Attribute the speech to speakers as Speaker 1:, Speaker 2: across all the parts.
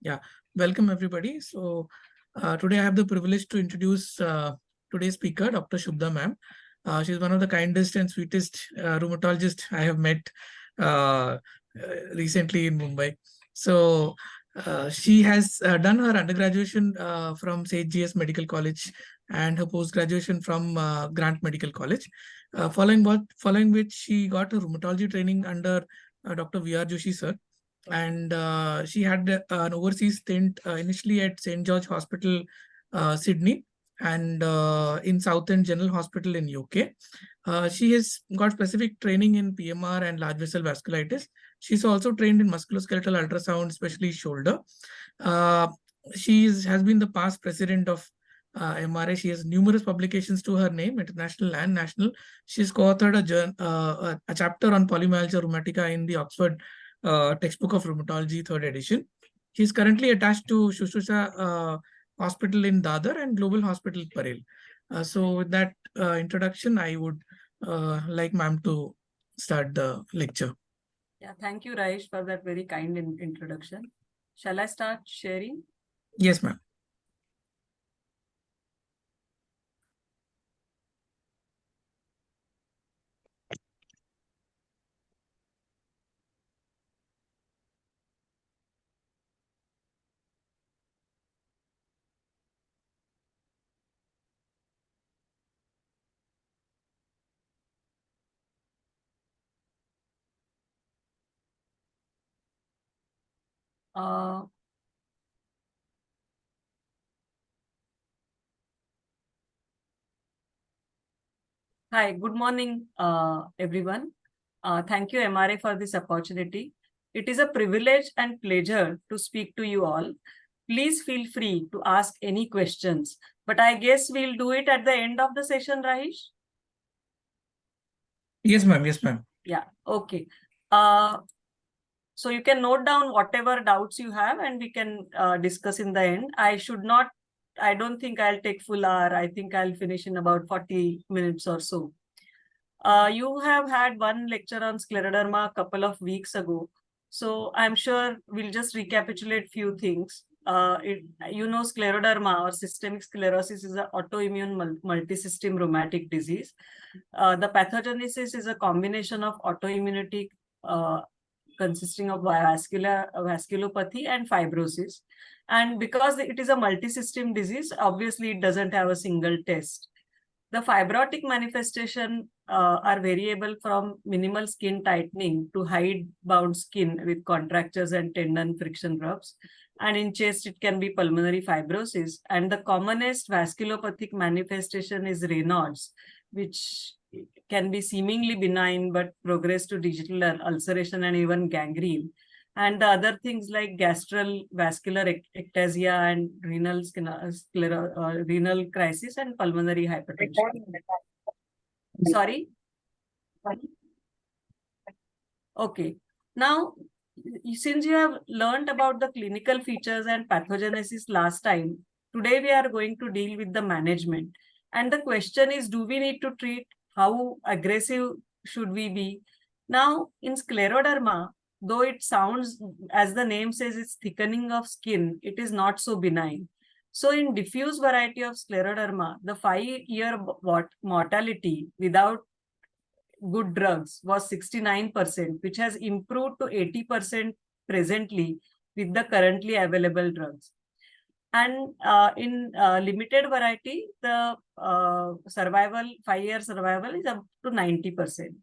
Speaker 1: Yeah, welcome everybody. So today I have the privilege to introduce today's speaker, Dr. Shubhda ma'am. She's one of the kindest and sweetest rheumatologists I have met uh, recently in Mumbai. So she has done her undergraduation from St. GS Medical College and her post-graduation from Grant Medical College. Following which she got a rheumatology training under Dr. V.R. Joshi sir, and she had an overseas stint initially at St. George Hospital, Sydney, and in Southend General Hospital in UK. She has got specific training in PMR and large vessel vasculitis. She's also trained in musculoskeletal ultrasound, especially shoulder. Uh, has been the past president of MRA. She has numerous publications to her name, international and national. She's co-authored a chapter on polymyalgia rheumatica in the Oxford Textbook of Rheumatology, third edition. He's currently attached to Shushruta Hospital in Dadar and Global Hospital Parel. So with that introduction, I would like ma'am to start the lecture.
Speaker 2: Yeah, thank you, Raish, for that very kind introduction. Shall I start sharing?
Speaker 1: Yes, ma'am.
Speaker 2: Hi, good morning, everyone. Thank you, MRA, for this opportunity. It is a privilege and pleasure to speak to you all. Please feel free to ask any questions, but I guess we'll do it at the end of the session, Rahish?
Speaker 1: Yes, ma'am. Yes, ma'am.
Speaker 2: Yeah, okay. So you can note down whatever doubts you have and we can discuss in the end. I don't think I'll take full hour. I think I'll finish in about 40 minutes or so. You have had one lecture on scleroderma a couple of weeks ago. So I'm sure we'll just recapitulate few things. Scleroderma or systemic sclerosis is an autoimmune multisystem rheumatic disease. The pathogenesis is a combination of autoimmunity consisting of vasculopathy and fibrosis. And because it is a multisystem disease, obviously it doesn't have a single test. The fibrotic manifestation are variable from minimal skin tightening to hide-bound skin with contractures and tendon friction rubs. And in chest, it can be pulmonary fibrosis. And the commonest vasculopathic manifestation is Raynaud's, which can be seemingly benign but progress to digital ulceration and even gangrene. And the other things like gastral vascular ectasia and renal crisis and pulmonary hypertension. Sorry? Okay. Now, since you have learned about the clinical features and pathogenesis last time, today we are going to deal with the management. And the question is, do we need to treat? How aggressive should we be? Now, in scleroderma, though it sounds, as the name says, it's thickening of skin, it is not so benign. So in diffuse variety of scleroderma, the 5-year mortality without good drugs was 69%, which has improved to 80% presently with the currently available drugs. And in limited variety, the 5-year survival is up to 90%.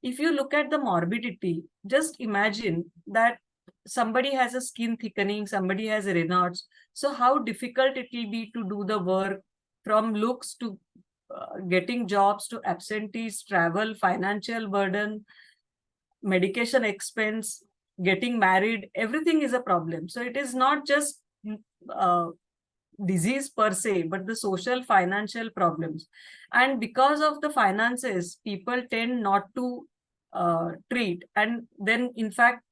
Speaker 2: If you look at the morbidity, just imagine that somebody has a skin thickening, somebody has Raynaud's. So how difficult it will be to do the work, from looks to getting jobs to absentees, travel, financial burden, medication expense, getting married, everything is a problem. So it is not just disease per se, but the social financial problems. And because of the finances, people tend not to treat, and then in fact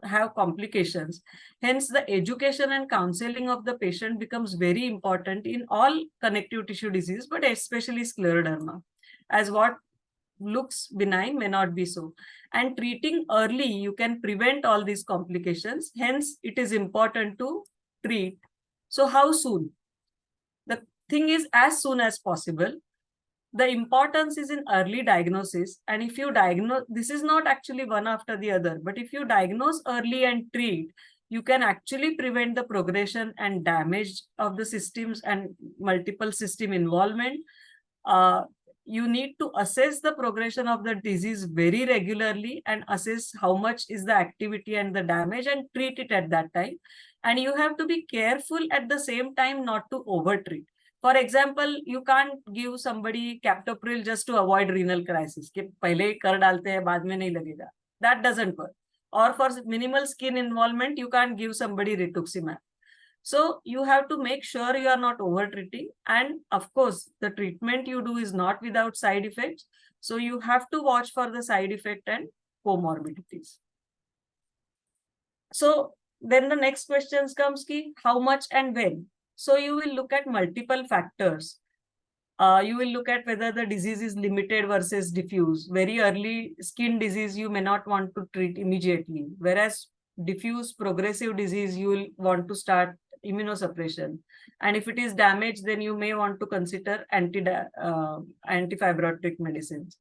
Speaker 2: have complications. Hence, the education and counseling of the patient becomes very important in all connective tissue disease, but especially scleroderma. As what looks benign may not be so. And treating early, you can prevent all these complications. Hence, it is important to treat. So how soon? The thing is as soon as possible. The importance is in early diagnosis. And if you diagnose, this is not actually one after the other, but if you diagnose early and treat, you can actually prevent the progression and damage of the systems and multiple system involvement. You need to assess the progression of the disease very regularly and assess how much is the activity and the damage and treat it at that time. And you have to be careful at the same time not to overtreat. For example, you can't give somebody captopril just to avoid renal crisis. कि पहले ही कर डालते हैं बाद में नहीं लगेगा. That doesn't work. Or for minimal skin involvement, you can't give somebody rituximab. So you have to make sure you are not over treating. And of course, the treatment you do is not without side effects. So you have to watch for the side effect and comorbidities. So then the next questions comes ki, how much and when? So you will look at multiple factors. You will look at whether the disease is limited versus diffuse. Very early skin disease, you may not want to treat immediately. Whereas diffuse progressive disease, you will want to start immunosuppression. And if it is damaged, then you may want to consider antifibrotic medicines.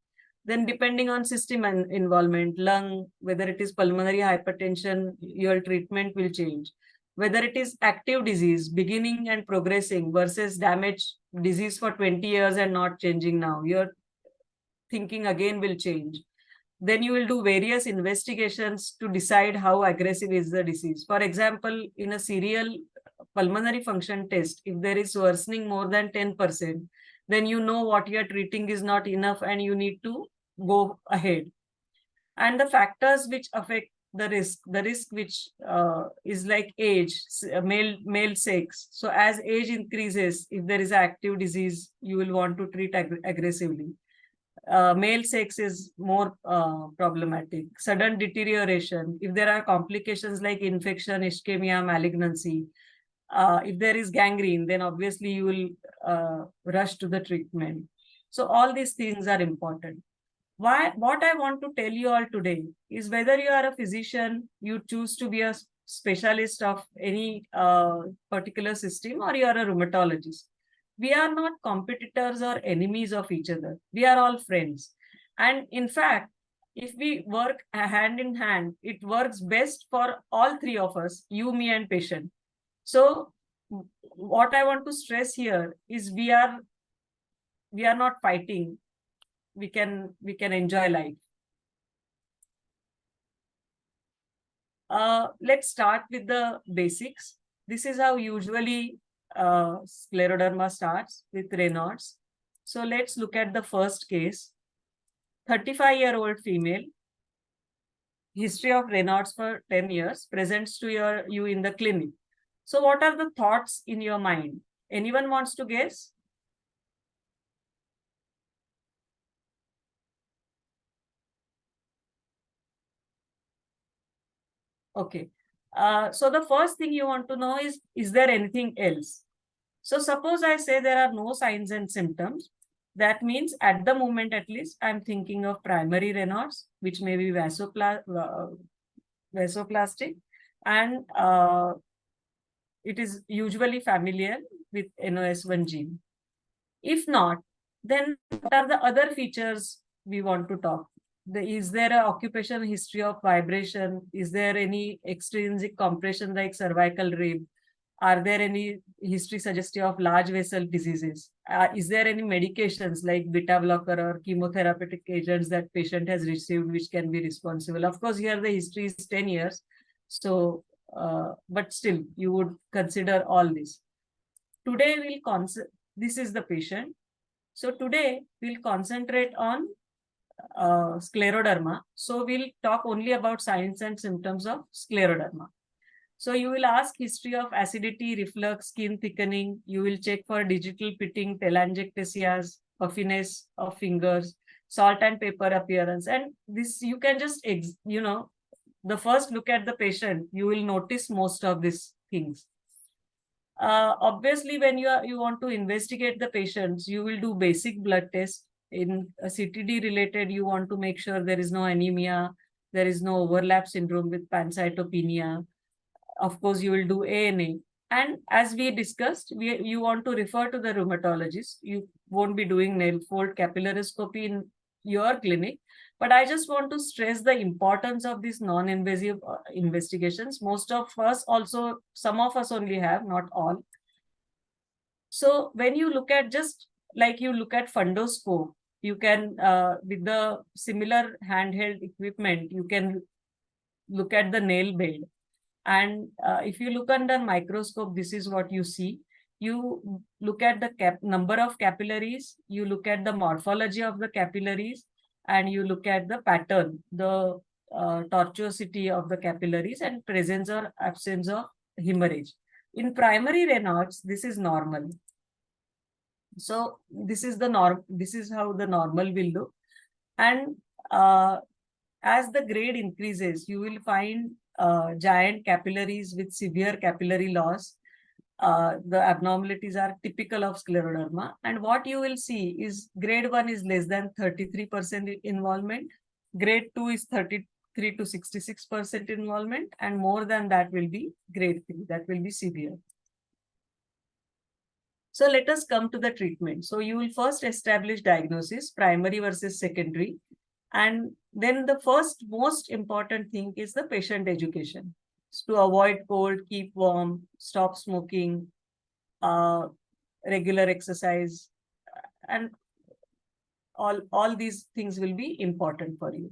Speaker 2: Then depending on system involvement, lung, whether it is pulmonary hypertension, your treatment will change. Whether it is active disease, beginning and progressing versus damaged disease for 20 years and not changing now, your thinking again will change. Then you will do various investigations to decide how aggressive is the disease. For example, in a serial pulmonary function test, if there is worsening more than 10%, then you know what you are treating is not enough and you need to go ahead. And the factors which affect the risk which is like age, male sex. So as age increases, if there is an active disease, you will want to treat aggressively. Male sex is more problematic. Sudden deterioration. If there are complications like infection, ischemia, malignancy, if there is gangrene, then obviously you will rush to the treatment. So all these things are important. What I want to tell you all today is whether you are a physician, you choose to be a specialist of any particular system, or you are a rheumatologist. We are not competitors or enemies of each other. We are all friends. And in fact, if we work hand in hand, it works best for all three of us, you, me, and patient. So what I want to stress here is we are not fighting. We can enjoy life. Let's start with the basics. This is how usually scleroderma starts, with Raynaud's. So let's look at the first case. 35-year-old female, history of Raynaud's for 10 years, presents to you in the clinic. So what are the thoughts in your mind? Anyone wants to guess? Okay. So the first thing you want to know is there anything else? So suppose I say there are no signs and symptoms. That means at the moment, at least, I'm thinking of primary Raynaud's, which may be vasoplastic, and it is usually familial with NOS1 gene. If not, then what are the other features we want to talk? Is there an occupational history of vibration? Is there any extrinsic compression like cervical rib? Are there any history suggestive of large vessel diseases? Is there any medications like beta blocker or chemotherapeutic agents that patient has received which can be responsible? Of course, here the history is 10 years. So, but still, you would consider all this. Today, this is the patient. So today, we'll concentrate on scleroderma. So we'll talk only about signs and symptoms of scleroderma. So you will ask history of acidity, reflux, skin thickening. You will check for digital pitting, telangiectasias, puffiness of fingers, salt and pepper appearance. And this you can just, the first look at the patient, you will notice most of these things. Obviously, when you want to investigate the patients, you will do basic blood tests. in a CTD related, you want to make sure there is no anemia, there is no overlap syndrome with pancytopenia. Of course, you will do ANA. And as we discussed, you want to refer to the rheumatologist. You won't be doing nail fold capillaroscopy in your clinic. But I just want to stress the importance of these non-invasive investigations. Most of us also, some of us only have, not all. So when you look at, just like you look at fundoscope, you can, with the similar handheld equipment, you can look at the nail bed. And if you look under microscope, this is what you see. You look at the number of capillaries, you look at the morphology of the capillaries, and you look at the pattern, the tortuosity of the capillaries, and presence or absence of hemorrhage. In primary Raynaud's, this is normal. So this is the norm. This is how the normal will look. And as the grade increases, you will find giant capillaries with severe capillary loss. The abnormalities are typical of scleroderma. And what you will see is grade 1 is less than 33% involvement. Grade 2 is 33 to 66% involvement. And more than that will be grade 3. That will be severe. So let us come to the treatment. So you will first establish diagnosis, primary versus secondary. And then the first most important thing is the patient education. So to avoid cold, keep warm, stop smoking, regular exercise, and all these things will be important for you.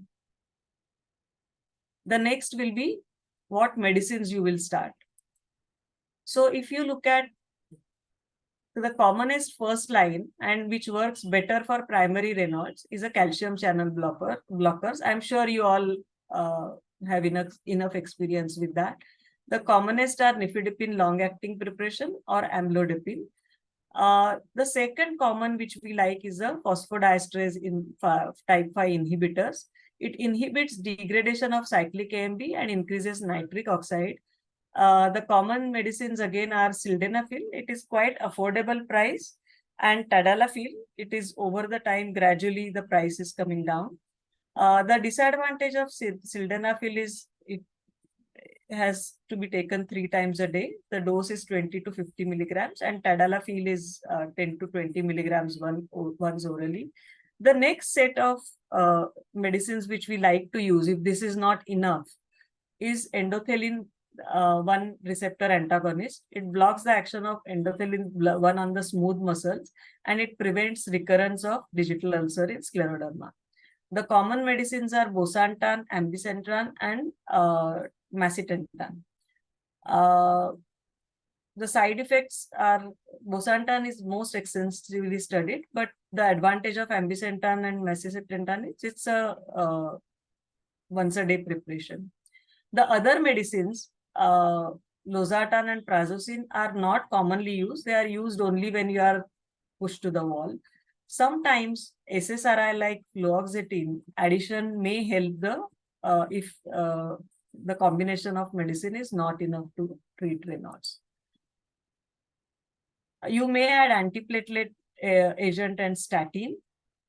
Speaker 2: The next will be what medicines you will start. So if you look at the commonest first line and which works better for primary Raynaud's is a calcium channel blockers. I'm sure you all have enough experience with that. The commonest are nifedipine long-acting preparation or amlodipine. The second common which we like is a phosphodiesterase in type 5 inhibitors. It inhibits degradation of cyclic AMP and increases nitric oxide. The common medicines again are sildenafil. It is quite affordable price, and tadalafil. It is over the time gradually the price is coming down. The disadvantage of sildenafil is it has to be taken 3 times a day. The dose is 20 to 50 milligrams, and tadalafil is 10 to 20 milligrams once orally. The next set of medicines which we like to use, if this is not enough, is endothelin 1 receptor antagonist. It blocks the action of endothelin 1 on the smooth muscles, and it prevents recurrence of digital ulcer in scleroderma. The common medicines are bosantan, ambicentran, and macitentan. The side effects are, bosantan is most extensively studied, but the advantage of ambicentran and macitentan is it's a once a day preparation. The other medicines, losartan and prazosin, are not commonly used. They are used only when you are pushed to the wall. Sometimes SSRI like fluoxetine addition may help if the combination of medicine is not enough to treat Raynaud's. You may add antiplatelet agent and statin.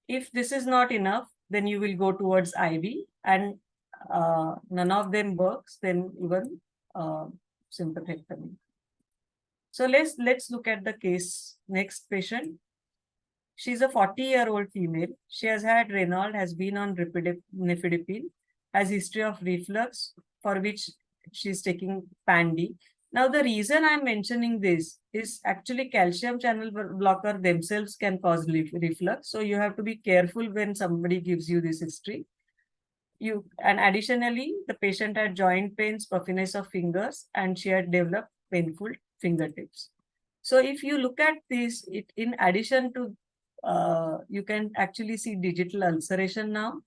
Speaker 2: If this is not enough, then you will go towards IV, and none of them works, then even sympathectomy. So let's look at the case. Next patient. She's a 40-year-old female. She has had Raynaud, has been on nifedipine, has history of reflux, for which she's taking Pan-D. Now, the reason I'm mentioning this is actually calcium channel blocker themselves can cause reflux. So you have to be careful when somebody gives you this history. And additionally, the patient had joint pains, puffiness of fingers, and she had developed painful fingertips. So if you look at this, in addition to, you can actually see digital ulceration now.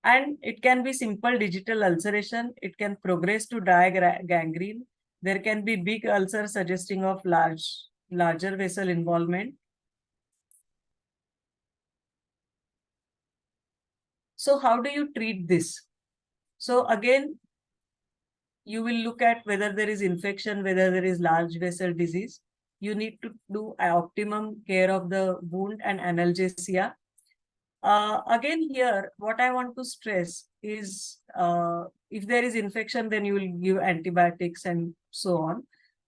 Speaker 2: And it can be simple digital ulceration. It can progress to dry gangrene. There can be big ulcer suggesting of larger vessel involvement. So how do you treat this? So again, you will look at whether there is infection, whether there is large vessel disease. You need to do optimum care of the wound and analgesia. Again, here, what I want to stress is if there is infection, then you will give antibiotics and so on.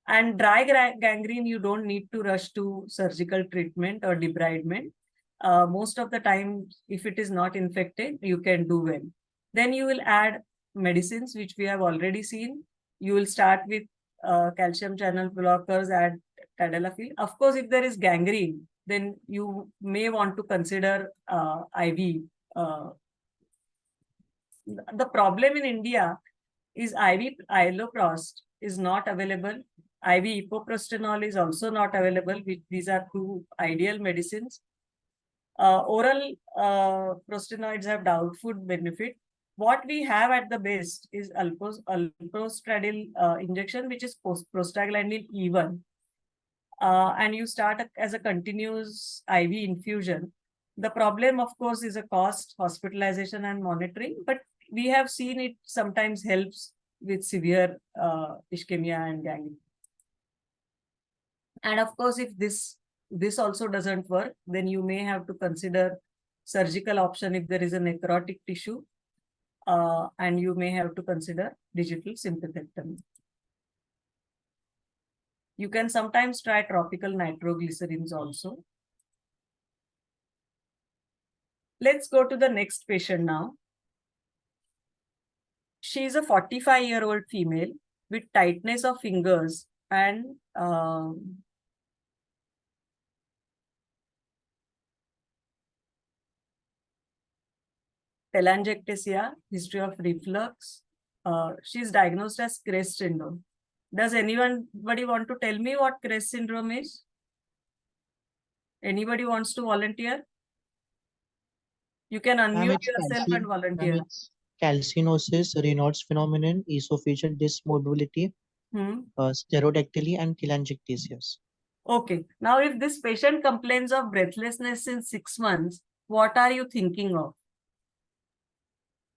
Speaker 2: And dry gangrene, you don't need to rush to surgical treatment or debridement. Most of the time, if it is not infected, you can do well. Then you will add medicines, which we have already seen. You will start with calcium channel blockers, add tadalafil. Of course, if there is gangrene, then you may want to consider IV. The problem in India is IV iloprost is not available. IV epoprostenol is also not available. These are two ideal medicines. Oral prostanoids have doubtful benefit. What we have at the best is alprostradil injection, which is prostaglandin E1. And you start as a continuous IV infusion. The problem, of course, is a cost, hospitalization, and monitoring. But we have seen it sometimes helps with severe ischemia and gangrene. And of course, if this also doesn't work, then you may have to consider surgical option if there is a necrotic tissue, and you may have to consider digital sympathectomy. You can sometimes try topical nitroglycerins also. Let's go to the next patient now. She is a 45-year-old female with tightness of fingers and telangiectasia, history of reflux. She is diagnosed as CREST syndrome. Does anybody want to tell me what CREST syndrome is? Anybody wants to volunteer? You can unmute yourself and volunteer.
Speaker 3: It's calcinosis, Raynaud's phenomenon, esophageal dysmobility, sterodactyly, and telangiectasias.
Speaker 2: Okay. Now, if this patient complains of breathlessness in 6 months, what are you thinking of?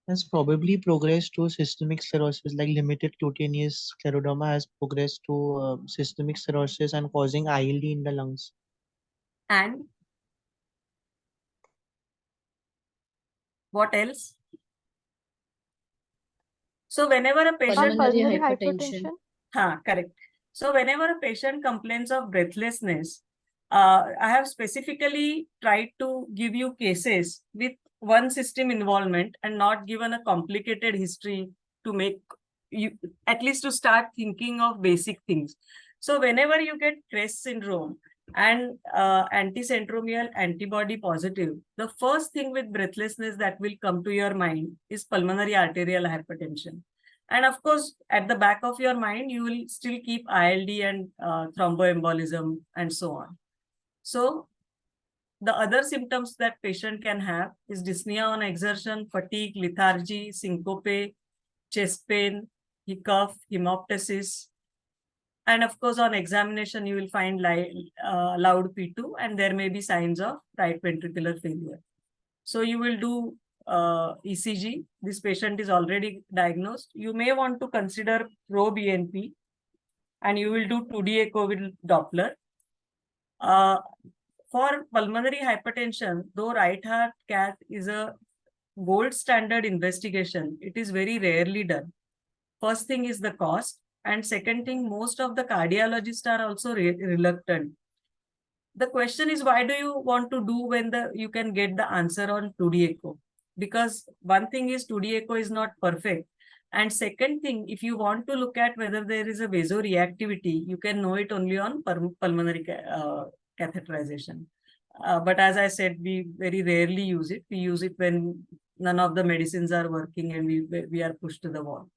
Speaker 3: Has probably progressed to systemic sclerosis, like limited cutaneous scleroderma has progressed to systemic sclerosis and causing ILD in the lungs.
Speaker 2: And what else? So whenever a patient...
Speaker 4: Pulmonary hypertension.
Speaker 2: Correct. So whenever a patient complains of breathlessness, I have specifically tried to give you cases with one system involvement and not given a complicated history to make you, at least to start thinking of basic things. So whenever you get CREST syndrome and anticentromial antibody positive, the first thing with breathlessness that will come to your mind is pulmonary arterial hypertension. And of course, at the back of your mind, you will still keep ILD and thromboembolism and so on. So the other symptoms that patient can have is dyspnea on exertion, fatigue, lethargy, syncope, chest pain, hiccup, hemoptysis. And of course, on examination, you will find loud P2, and there may be signs of right ventricular failure. So you will do ECG. This patient is already diagnosed. You may want to consider pro-BNP, and you will do 2D echo with Doppler. For pulmonary hypertension, though right heart cath is a gold standard investigation, it is very rarely done. First thing is the cost. And second thing, most of the cardiologists are also reluctant. The question is, why do you want to do when you can get the answer on 2D echo? Because one thing is 2D echo is not perfect. And second thing, if you want to look at whether there is a vasoreactivity, you can know it only on pulmonary catheterization. But as I said, we very rarely use it. We use it when none of the medicines are working and we are pushed to the wall.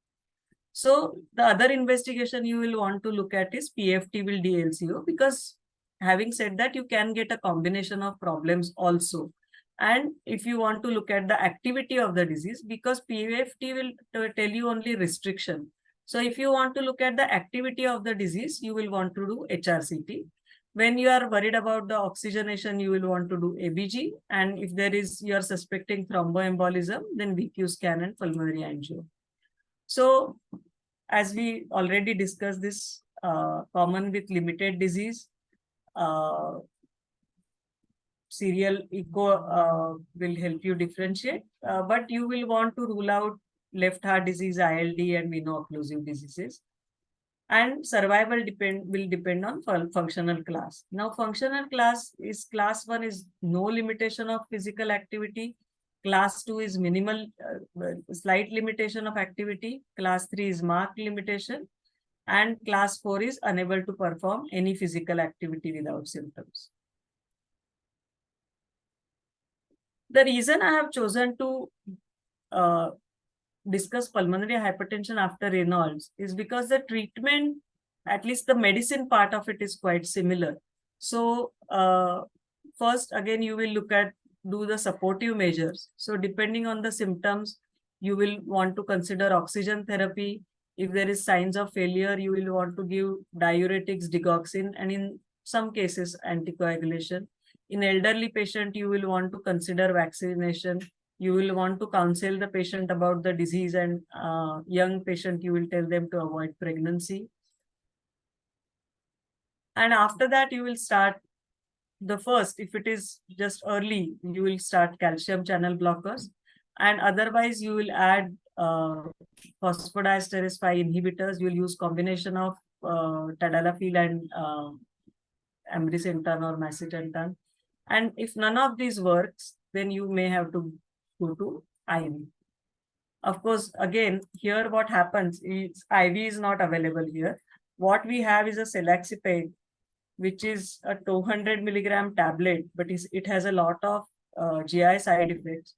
Speaker 2: So the other investigation you will want to look at is PFT with DLCO, because having said that, you can get a combination of problems also. And if you want to look at the activity of the disease, because PFT will tell you only restriction. So if you want to look at the activity of the disease, you will want to do HRCT. When you are worried about the oxygenation, you will want to do ABG. And if you are suspecting thromboembolism, then VQ scan and pulmonary angio. So as we already discussed, this common with limited disease, serial echo will help you differentiate, but you will want to rule out left heart disease, ILD, and veno-occlusive diseases. And survival will depend on functional class. Now, functional class is class 1 is no limitation of physical activity. Class 2 is minimal, slight limitation of activity. Class 3 is marked limitation. And class 4 is unable to perform any physical activity without symptoms. The reason I have chosen to discuss pulmonary hypertension after Raynaud's is because the treatment, at least the medicine part of it, is quite similar. So first, again, you will do the supportive measures. So depending on the symptoms, you will want to consider oxygen therapy. If there is signs of failure, you will want to give diuretics, digoxin, and in some cases, anticoagulation. In elderly patient, you will want to consider vaccination. You will want to counsel the patient about the disease, and young patient, you will tell them to avoid pregnancy. And after that, you will start the first, if it is just early, you will start calcium channel blockers. And otherwise, you will add phosphodiesterase 5 inhibitors. You will use combination of tadalafil and ambrisentan or macitentan. And if none of these works, then you may have to go to IV. Of course, again, here what happens is IV is not available here. What we have is a Selaxipag, which is a 200 milligram tablet, but it has a lot of GI side effects.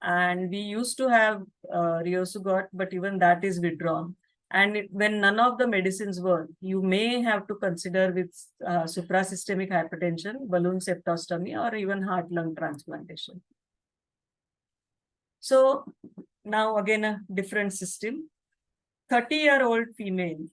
Speaker 2: And we used to have Riosugot, but even that is withdrawn. And when none of the medicines work, you may have to consider with suprasystemic hypertension, balloon septostomy, or even heart-lung transplantation. So now again, a different system. 30-year-old female.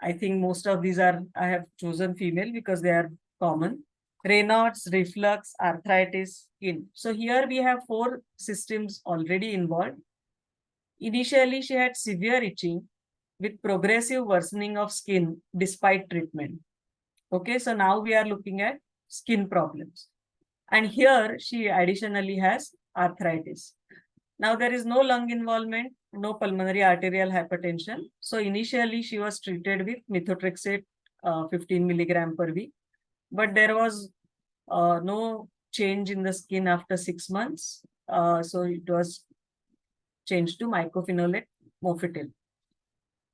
Speaker 2: I think most of these I have chosen female because they are common. Raynaud's, reflux, arthritis, skin. So here we have 4 systems already involved. Initially, she had severe itching with progressive worsening of skin despite treatment. Okay, so now we are looking at skin problems. And here she additionally has arthritis. Now there is no lung involvement, no pulmonary arterial hypertension. So initially she was treated with methotrexate 15 milligram per week. But there was no change in the skin after 6 months. So it was changed to mycophenolate mofetil.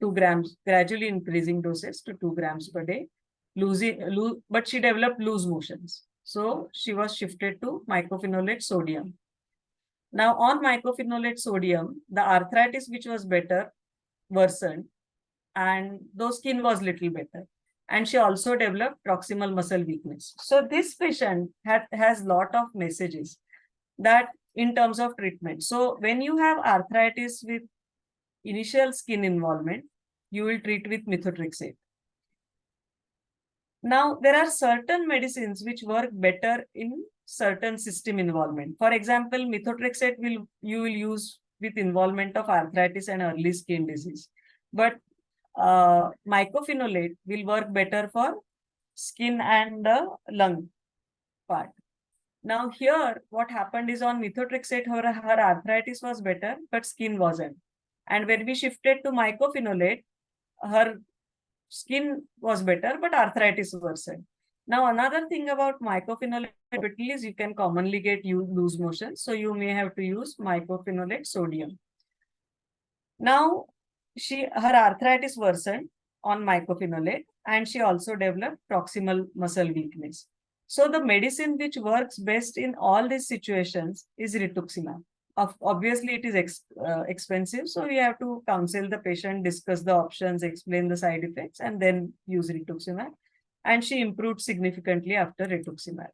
Speaker 2: 2 grams, gradually increasing doses to 2 grams per day. But she developed loose motions. So she was shifted to mycophenolate sodium. Now on mycophenolate sodium, the arthritis which was better worsened, and though skin was little better. And she also developed proximal muscle weakness. So this patient has lot of messages that in terms of treatment. So when you have arthritis with initial skin involvement, you will treat with methotrexate. Now, there are certain medicines which work better in certain system involvement. For example, methotrexate you will use with involvement of arthritis and early skin disease. But mycophenolate will work better for skin and the lung part. Now here, what happened is on methotrexate, her arthritis was better, but skin wasn't. And when we shifted to mycophenolate, her skin was better, but arthritis worsened. Now, another thing about mycophenolate is you can commonly get loose motion. So you may have to use mycophenolate sodium. Now, her arthritis worsened on mycophenolate, and she also developed proximal muscle weakness. So the medicine which works best in all these situations is rituximab. Obviously, it is expensive, so we have to counsel the patient, discuss the options, explain the side effects, and then use rituximab. And she improved significantly after rituximab.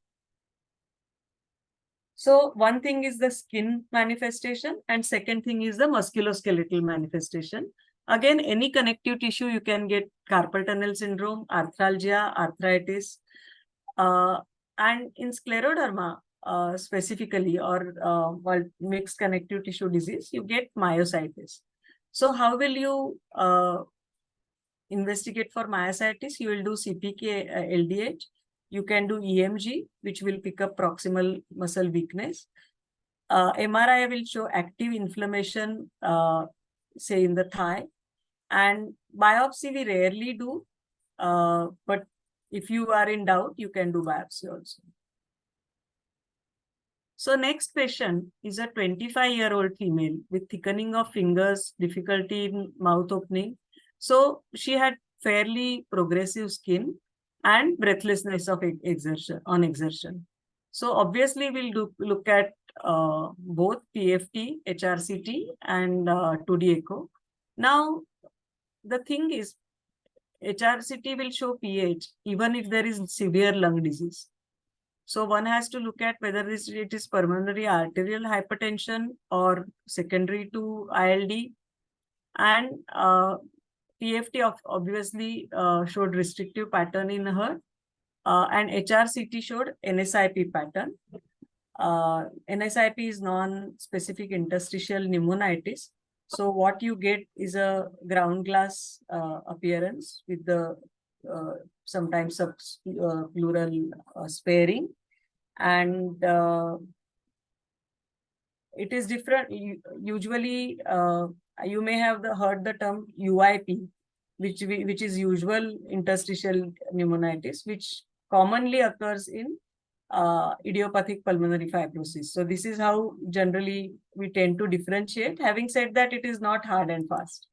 Speaker 2: So one thing is the skin manifestation, and second thing is the musculoskeletal manifestation. Again, any connective tissue, you can get carpal tunnel syndrome, arthralgia, arthritis. And in scleroderma, specifically, or mixed connective tissue disease, you get myositis. So how will you investigate for myositis? You will do CPK LDH. You can do EMG, which will pick up proximal muscle weakness. MRI will show active inflammation, say in the thigh. And biopsy we rarely do, but if you are in doubt, you can do biopsy also. So next patient is a 25-year-old female with thickening of fingers, difficulty in mouth opening. So she had fairly progressive skin and breathlessness of exertion. So obviously we'll look at both PFT, HRCT and 2D echo. Now the thing is, HRCT will show pH even if there is severe lung disease. So one has to look at whether it is pulmonary arterial hypertension or secondary to ILD. And PFT obviously showed restrictive pattern in her, and HRCT showed NSIP pattern. NSIP is non-specific interstitial pneumonitis. So what you get is a ground glass appearance with the sometimes pleural sparing, and it is different. Usually, you may have heard the term UIP, which is usual interstitial pneumonitis, which commonly occurs in idiopathic pulmonary fibrosis. So this is how generally we tend to differentiate. Having said that, it is not hard and fast.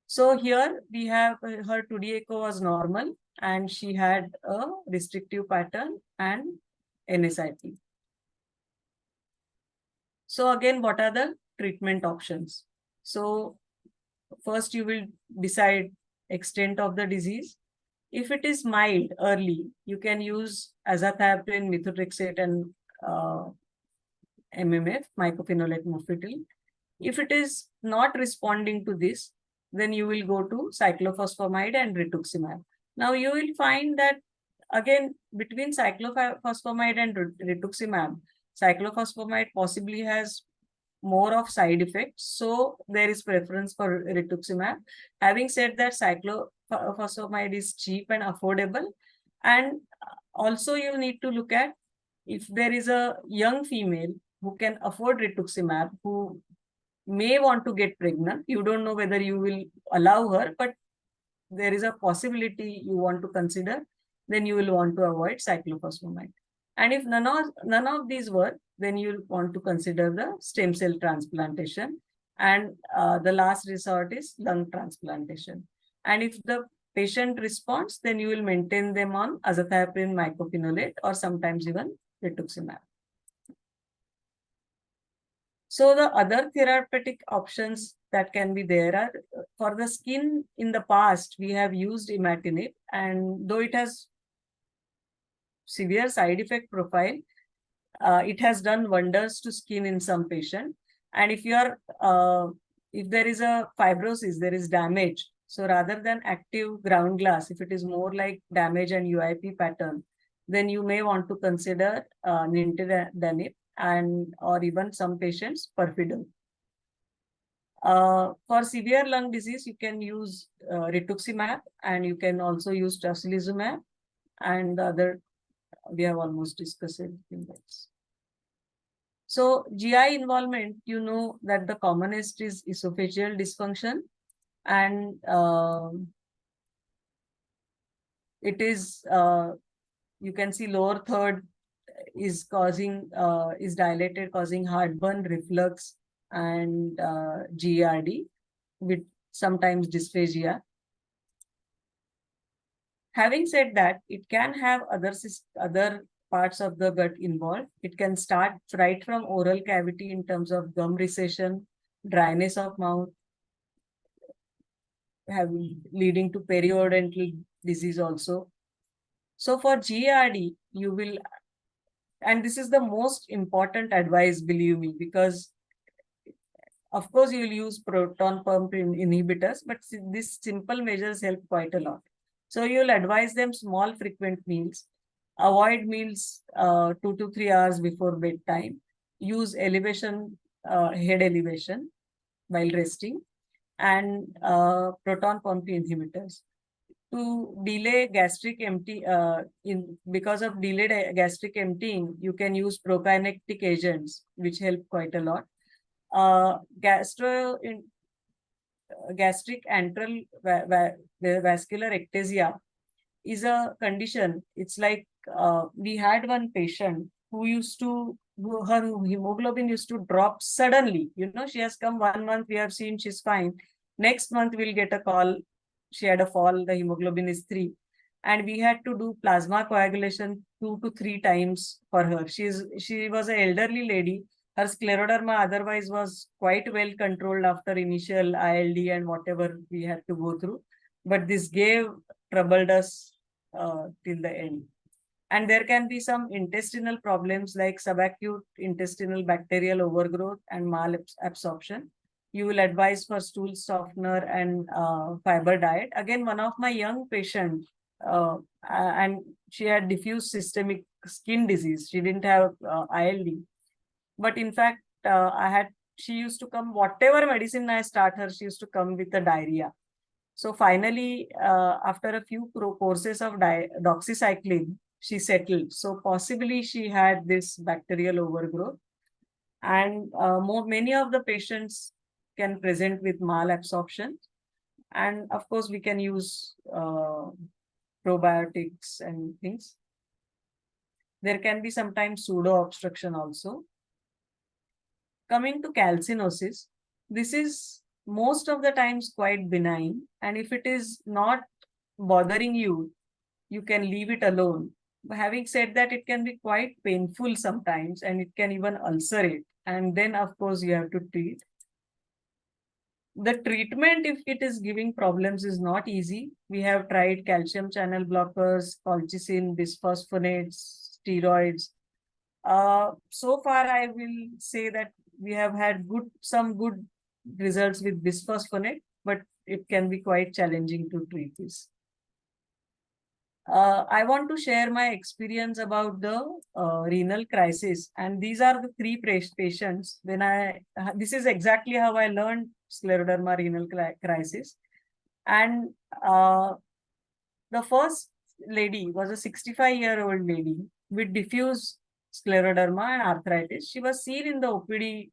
Speaker 2: So here we have her 2D echo was normal and she had a restrictive pattern and NSIP. So again, what are the treatment options? So first you will decide extent of the disease. If it is mild early, you can use azathioprine, methotrexate and MMF, mycophenolate mofetil. If it is not responding to this, then you will go to cyclophosphamide and rituximab. Now you will find that again, between cyclophosphamide and rituximab, cyclophosphamide possibly has more of side effects. So there is preference for rituximab. Having said that, cyclophosphamide is cheap and affordable. And also you need to look at if there is a young female who can afford rituximab, who may want to get pregnant. You don't know whether you will allow her, but there is a possibility you want to consider, then you will want to avoid cyclophosphamide. And if none of these work, then you want to consider the stem cell transplantation. And the last resort is lung transplantation. And if the patient responds, then you will maintain them on azathioprine, mycophenolate, or sometimes even rituximab. So the other therapeutic options that can be there are, for the skin in the past, we have used imatinib, and though it has severe side effect profile, it has done wonders to skin in some patient. And if there is a fibrosis, there is damage. So rather than active ground glass, if it is more like damage and UIP pattern, then you may want to consider nintedanib and or even some patients perfidol. For severe lung disease, you can use rituximab, and you can also use tocilizumab, and the other we have almost discussed in this. So GI involvement, you know that the commonest is esophageal dysfunction, and it is you can see lower third is dilated, causing heartburn, reflux, and GERD with sometimes dysphagia. Having said that, it can have other parts of the gut involved. It can start right from oral cavity in terms of gum recession, dryness of mouth, leading to periodontal disease also. So for GERD, you will, and this is the most important advice, believe me, because of course you will use proton pump inhibitors, but these simple measures help quite a lot. So you will advise them small frequent meals, avoid meals 2 to 3 hours before bedtime, use elevation, head elevation while resting, and proton pump inhibitors. To delay gastric empty, because of delayed gastric emptying, you can use prokinetic agents, which help quite a lot. Gastric antral vascular ectasia is a condition. It's like we had one patient who used to, her hemoglobin used to drop suddenly. You know, she has come 1 month, we have seen she's fine. Next month, we'll get a call. She had a fall, the hemoglobin is 3. And we had to do plasma coagulation 2 to 3 times for her. She was an elderly lady. Her scleroderma otherwise was quite well controlled after initial ILD and whatever we had to go through. But this troubled us till the end. And there can be some intestinal problems like subacute intestinal bacterial overgrowth and malabsorption. You will advise for stool softener and fiber diet. Again, one of my young patients, and she had diffuse systemic skin disease. She didn't have ILD. But in fact, she used to come, whatever medicine I start her, she used to come with a diarrhea. So finally, after a few courses of doxycycline, she settled. So possibly she had this bacterial overgrowth. And many of the patients can present with malabsorption. And of course, we can use probiotics and things. There can be sometimes pseudo obstruction also. Coming to calcinosis, this is most of the times quite benign. And if it is not bothering you, you can leave it alone. But having said that, it can be quite painful sometimes and it can even ulcerate. And then, of course, you have to treat. The treatment, if it is giving problems, is not easy. We have tried calcium channel blockers, colchicine, bisphosphonates, steroids. So far, I will say that we have had some good results with bisphosphonate, but it can be quite challenging to treat this. I want to share my experience about the renal crisis, and these are the 3 patients. This is exactly how I learned scleroderma renal crisis, and the first lady was a 65-year-old lady with diffuse scleroderma and arthritis. She was seen in the OPD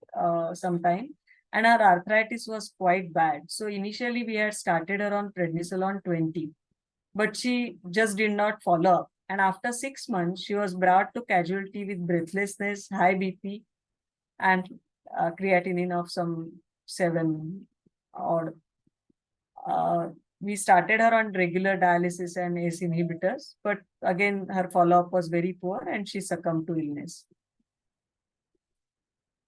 Speaker 2: sometime, and her arthritis was quite bad. So initially, we had started her on prednisolone 20. But she just did not follow up. And after 6 months, she was brought to casualty with breathlessness, high BP, and creatinine of some 7 odd. We started her on regular dialysis and ACE inhibitors, but again, her follow-up was very poor and she succumbed to illness.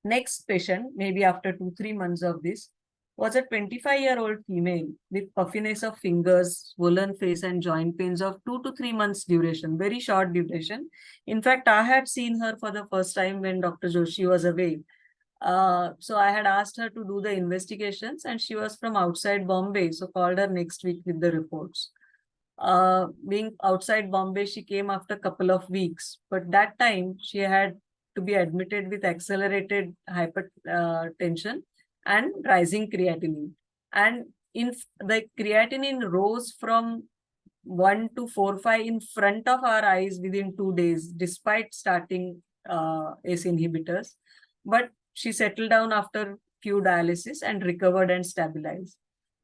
Speaker 2: Next patient, maybe after 2-3 months of this, was a 25-year-old female with puffiness of fingers, swollen face, and joint pains of 2 to 3 months duration, very short duration. In fact, I had seen her for the first time when Dr. Joshi was away. So I had asked her to do the investigations, and she was from outside Bombay, so called her next week with the reports. Being outside Bombay, she came after a couple of weeks, but that time she had to be admitted with accelerated hypertension and rising creatinine. And in the creatinine rose from 1 to 4.5 in front of our eyes within 2 days, despite starting ACE inhibitors. But she settled down after few dialysis and recovered and stabilized.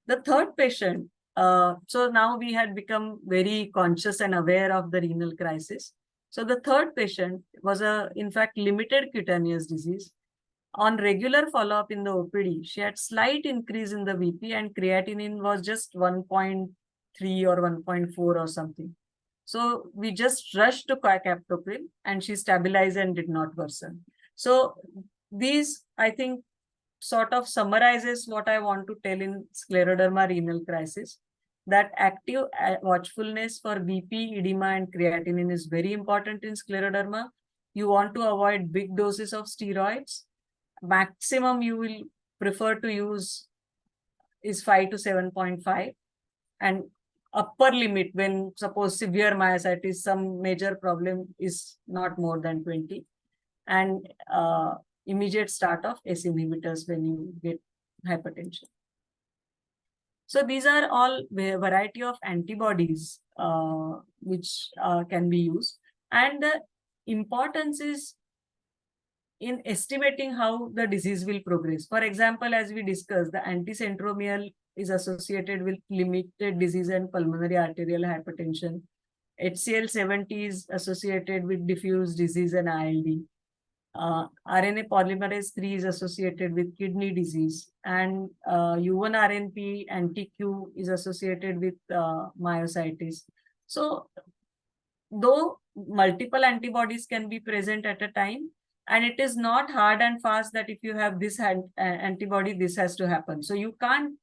Speaker 2: The third patient, so now we had become very conscious and aware of the renal crisis. So the third patient was in fact, limited cutaneous disease. On regular follow-up in the OPD, she had slight increase in the BP and creatinine was just 1.3 or 1.4 or something. So we just rushed to captopril and she stabilized and did not worsen. So these, I think, sort of summarizes what I want to tell in scleroderma renal crisis, that active watchfulness for BP, edema, and creatinine is very important in scleroderma. You want to avoid big doses of steroids. Maximum you will prefer to use is 5 to 7.5, and upper limit when suppose severe myositis, some major problem, is not more than 20, and immediate start of ACE inhibitors when you get hypertension. So these are all variety of antibodies which can be used. And the importance is in estimating how the disease will progress. For example, as we discussed, the anticentromial is associated with limited disease and pulmonary arterial hypertension. HCl70 is associated with diffuse disease and ILD. RNA polymerase 3 is associated with kidney disease, and U1-RNP anti-Q is associated with myositis. So, though multiple antibodies can be present at a time, and it is not hard and fast that if you have this antibody, this has to happen. So you can't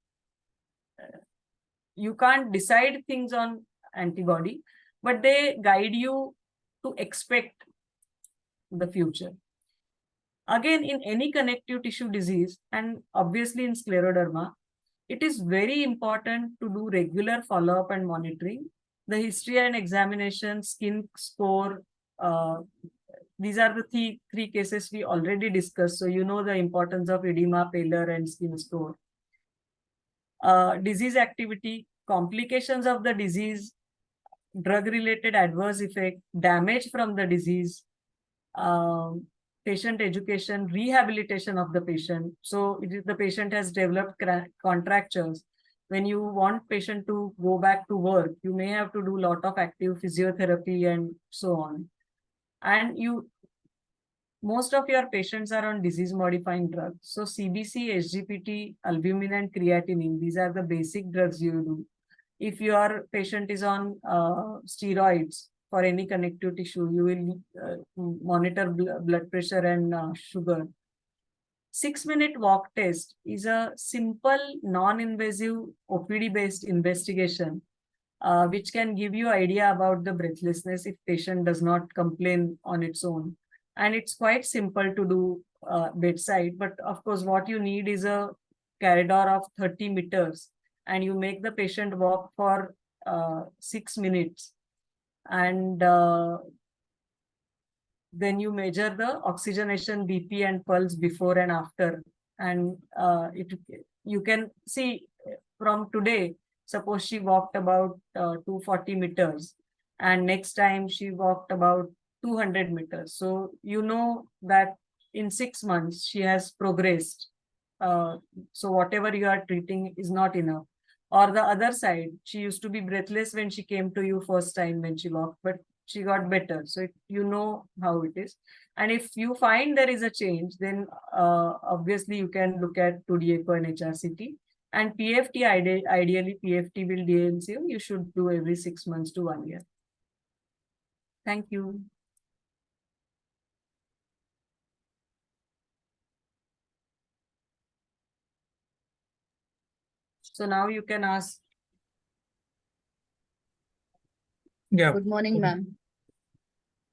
Speaker 2: decide things on antibody, but they guide you to expect the future. Again, in any connective tissue disease, and obviously in scleroderma, it is very important to do regular follow-up and monitoring. The history and examination, skin score, these are the three cases we already discussed. So you know the importance of edema, pallor, and skin score. Disease activity, complications of the disease, drug-related adverse effect, damage from the disease, patient education, rehabilitation of the patient. So if the patient has developed contractures, when you want patient to go back to work, you may have to do a lot of active physiotherapy and so on. And most of your patients are on disease modifying drugs. So CBC, SGPT, albumin, and creatinine, these are the basic drugs you do. If your patient is on steroids for any connective tissue, you will monitor blood pressure and sugar. 6-minute walk test is a simple, non-invasive, OPD-based investigation, which can give you idea about the breathlessness if patient does not complain on its own. And it's quite simple to do bedside, but of course, what you need is a corridor of 30 meters, and you make the patient walk for 6 minutes. And then you measure the oxygenation, BP, and pulse before and after. And you can see from today, suppose she walked about 240 meters, and next time she walked about 200 meters. So you know that in 6 months she has progressed. So whatever you are treating is not enough. Or the other side, she used to be breathless when she came to you first time when she walked, but she got better. So you know how it is. And if you find there is a change, then obviously you can look at 2D echo and HRCT. And PFT, ideally PFT will DMCO, you should do every 6 months to 1 year. Thank you. So now you can ask.
Speaker 1: Yeah.
Speaker 4: Good morning, ma'am.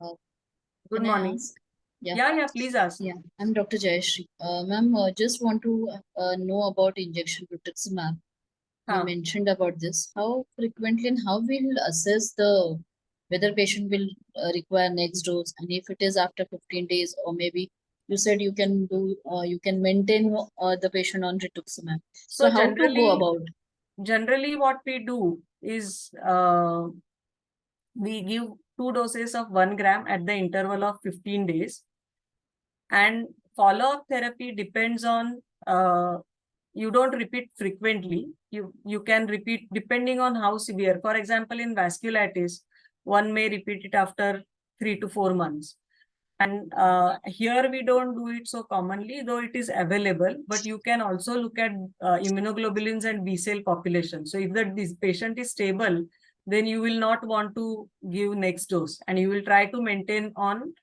Speaker 2: Good
Speaker 4: Can I
Speaker 2: morning.
Speaker 4: ask? Yeah.
Speaker 2: Yeah, please ask.
Speaker 4: Yeah, I'm Dr. Jayashree. Ma'am, just want to know about injection rituximab. You mentioned about this. How frequently and how we'll assess whether patient will require next dose, and if it is after 15 days, or maybe you said you can maintain the patient on rituximab. So how to go about?
Speaker 2: Generally, what we do is we give 2 doses of 1 gram at the interval of 15 days. And follow-up therapy depends on, you don't repeat frequently. You can repeat depending on how severe. For example, in vasculitis, one may repeat it after 3 to 4 months. And here we don't do it so commonly, though it is available, but you can also look at immunoglobulins and B cell population. So if this patient is stable, then you will not want to give next dose, and you will try to maintain on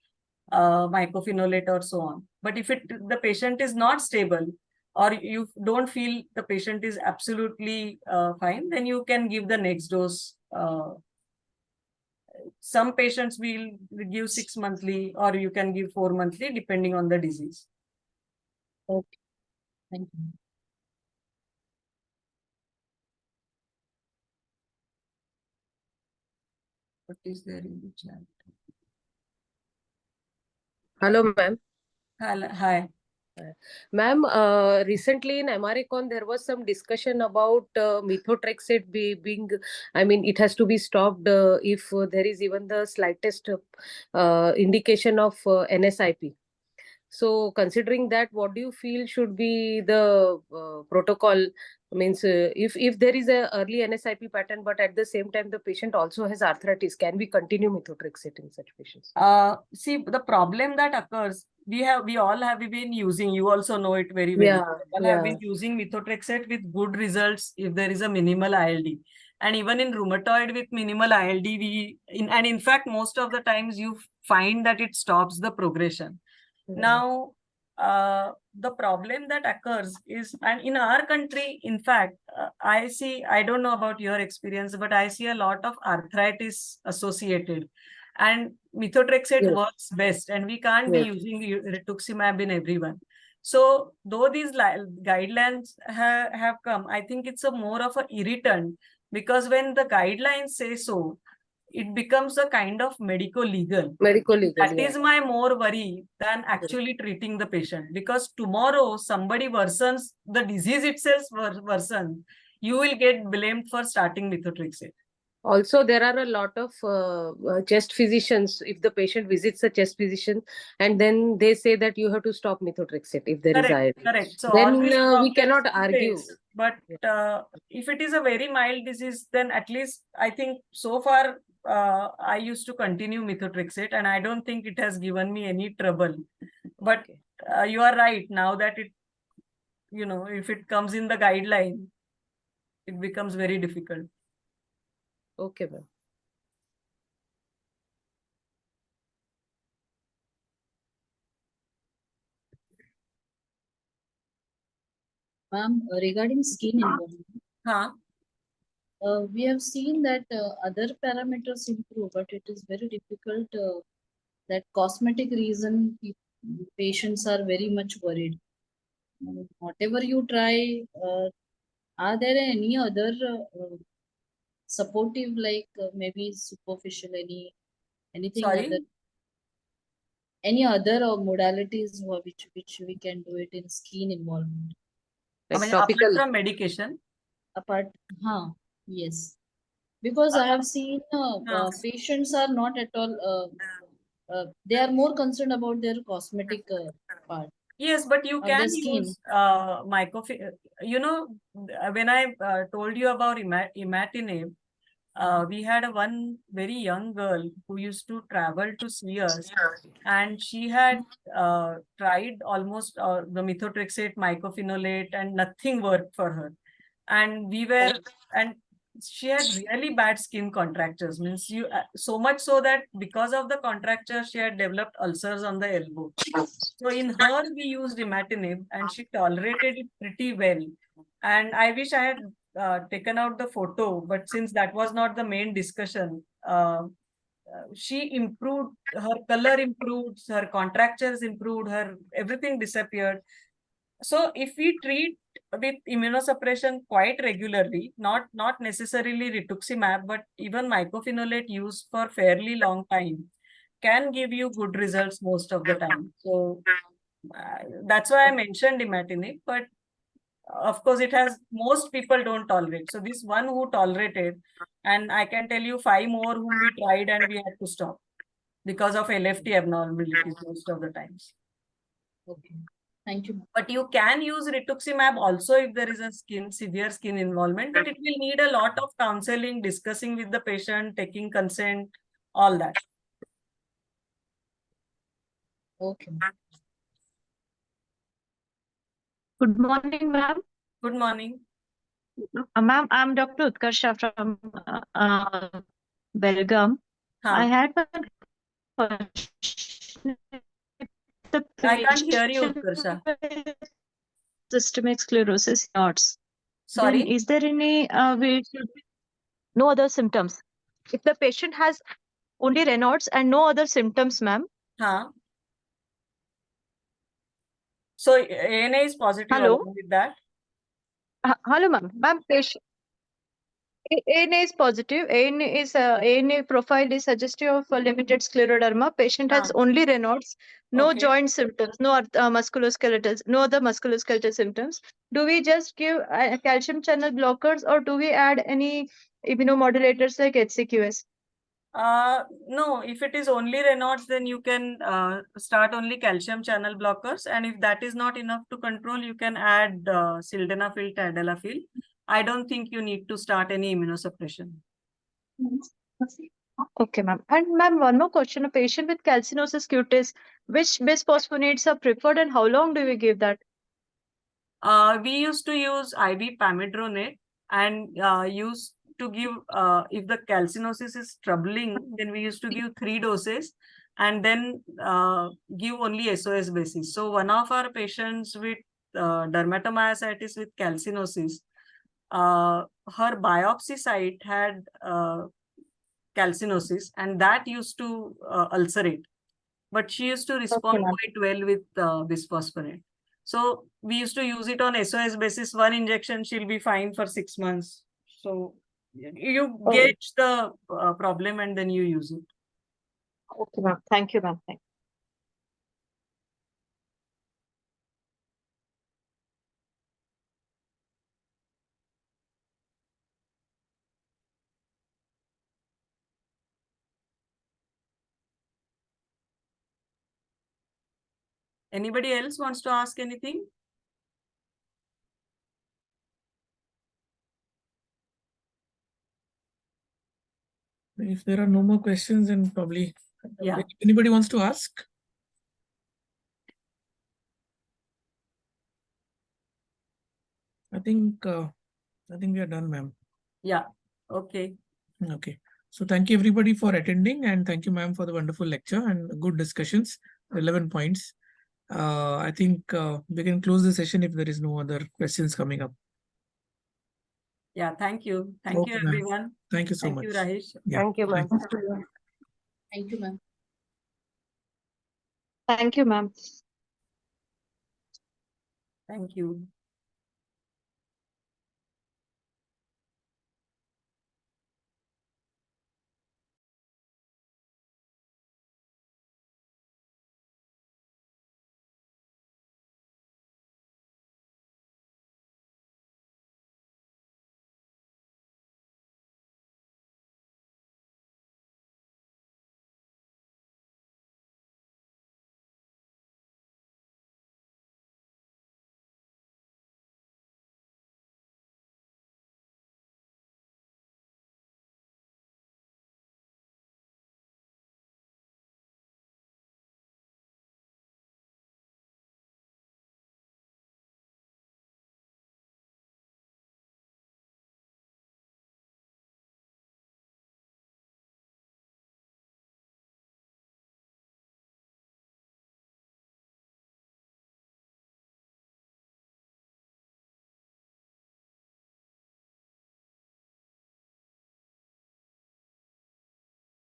Speaker 2: mycophenolate or so on. But if the patient is not stable, or you don't feel the patient is absolutely fine, then you can give the next dose. Some patients will give 6 monthly, or you can give 4 monthly, depending on the disease.
Speaker 4: Okay, thank you.
Speaker 2: What is there in the chat?
Speaker 5: Hello, ma'am.
Speaker 2: Hi.
Speaker 5: Ma'am, recently in MRICon, there was some discussion about methotrexate being, I mean, it has to be stopped if there is even the slightest indication of NSIP. So, considering that, what do you feel should be the protocol? Means, if there is a early NSIP pattern, but at the same time the patient also has arthritis, can we continue methotrexate in such patients?
Speaker 2: See, the problem that occurs, we all have been using, you also know it very well.
Speaker 5: Yeah,
Speaker 2: We all have been using methotrexate with good results if there is a minimal ILD. And even in rheumatoid with minimal ILD, and in fact, most of the times you find that it stops the progression. Now, the problem that occurs is, and in our country, in fact, I don't know about your experience, but I see a lot of arthritis associated. And methotrexate
Speaker 5: Yes.
Speaker 2: works best, and we can't be using rituximab in everyone. So, though these guidelines have come, I think it's a more of an irritant, because when the guidelines say so, it becomes a kind of medico-legal. That is my more worry than actually treating the patient, because tomorrow somebody worsens, the disease itself worsens, you will get blamed for starting methotrexate.
Speaker 5: Also, there are a lot of chest physicians. If the patient visits a chest physician, and then they say that you have to stop methotrexate if there is ILD.
Speaker 2: Correct. So
Speaker 5: then
Speaker 2: all these
Speaker 5: we cannot argue.
Speaker 2: But if it is a very mild disease, then at least I think so far I used to continue methotrexate, and I don't think it has given me any trouble. But you are right, now that it, if it comes in the guideline, it becomes very difficult.
Speaker 5: Okay, ma'am.
Speaker 4: Ma'am, regarding skin involvement, we have seen that other parameters improve, but it is very difficult that cosmetic reason patients are very much worried. Whatever you try, are there any other supportive, like maybe superficial, anything
Speaker 2: Sorry?
Speaker 4: other, any other modalities which we can do it in skin involvement?
Speaker 5: Like
Speaker 2: Apart
Speaker 5: topical.
Speaker 2: from medication?
Speaker 4: Yes. Because I have seen patients are not at all, they are more concerned about their cosmetic part.
Speaker 2: Yes, but you
Speaker 4: Of
Speaker 2: can
Speaker 4: the skin.
Speaker 2: use when I told you about imatinib, we had one very young girl who used to travel to see us, and she had tried almost the methotrexate, mycophenolate, and nothing worked for her. And she had really bad skin contractures, means so much so that because of the contracture, she had developed ulcers on the elbow. So in her, we used imatinib, and she tolerated it pretty well. And I wish I had taken out the photo, but since that was not the main discussion, she improved, her color improved, her contractures improved, her everything disappeared. So if we treat with immunosuppression quite regularly, not necessarily rituximab, but even mycophenolate used for fairly long time, can give you good results most of the time. So that's why I mentioned imatinib, but of course it has, most people don't tolerate. So this one who tolerated, and I can tell you 5 more whom we tried and we had to stop because of LFT abnormalities most of the times.
Speaker 4: Okay. Thank you.
Speaker 2: But you can use rituximab also if there is a severe skin involvement, but it will need a lot of counseling, discussing with the patient, taking consent, all that.
Speaker 4: Okay.
Speaker 6: Good morning, ma'am.
Speaker 2: Good morning.
Speaker 6: Ma'am, I'm Dr. Utkarsha from Belgaum. I had one question.
Speaker 2: I can't hear you, Utkarsha.
Speaker 6: Systemic sclerosis nodes.
Speaker 2: Sorry?
Speaker 6: Then is there any way no other symptoms? If the patient has only Raynaud's and no other symptoms, ma'am.
Speaker 2: So ANA is positive
Speaker 6: Hello?
Speaker 2: along with that?
Speaker 6: Hello, ma'am. Ma'am, patient. ANA is positive. ANA profile is suggestive of a limited scleroderma. Patient has only Raynaud's, no
Speaker 2: Okay.
Speaker 6: joint symptoms, no musculoskeletal, no other musculoskeletal symptoms. Do we just give calcium channel blockers, or do we add any immunomodulators like HCQS?
Speaker 2: No, if it is only Raynaud's, then you can start only calcium channel blockers. And if that is not enough to control, you can add sildenafil, tadalafil. I don't think you need to start any immunosuppression.
Speaker 6: Okay, ma'am. And ma'am, one more question. A patient with calcinosis cutis, which bisphosphonates are preferred and how long do we give that?
Speaker 2: We used to use IV pamidronate and used to give, if the calcinosis is troubling, then we used to give 3 doses and then give only SOS basis. So one of our patients with dermatomyositis with calcinosis, her biopsy site had calcinosis and that used to ulcerate. But she used to respond quite well with bisphosphonate. So we used to use it on SOS basis. One injection, she'll be fine for 6 months. So you gauge the problem and then you use it.
Speaker 6: Okay, ma'am. Thank you, ma'am. Thank you.
Speaker 2: Anybody else wants to ask anything?
Speaker 1: If there are no more questions, then probably
Speaker 2: Yeah.
Speaker 1: anybody wants to ask? I think we are done, ma'am.
Speaker 2: Yeah. Okay.
Speaker 1: Okay. So thank you everybody for attending, and thank you, ma'am, for the wonderful lecture and good discussions, relevant points. I think we can close the session if there is no other questions coming up.
Speaker 2: Yeah. Thank you. Thank you,
Speaker 1: Okay, ma'am.
Speaker 2: everyone.
Speaker 1: Thank you so
Speaker 2: Thank
Speaker 1: much.
Speaker 2: you, Rajesh.
Speaker 1: Yeah.
Speaker 5: Thank you, ma'am.
Speaker 4: Thank you, ma'am.
Speaker 6: Thank you, ma'am.
Speaker 2: Thank you.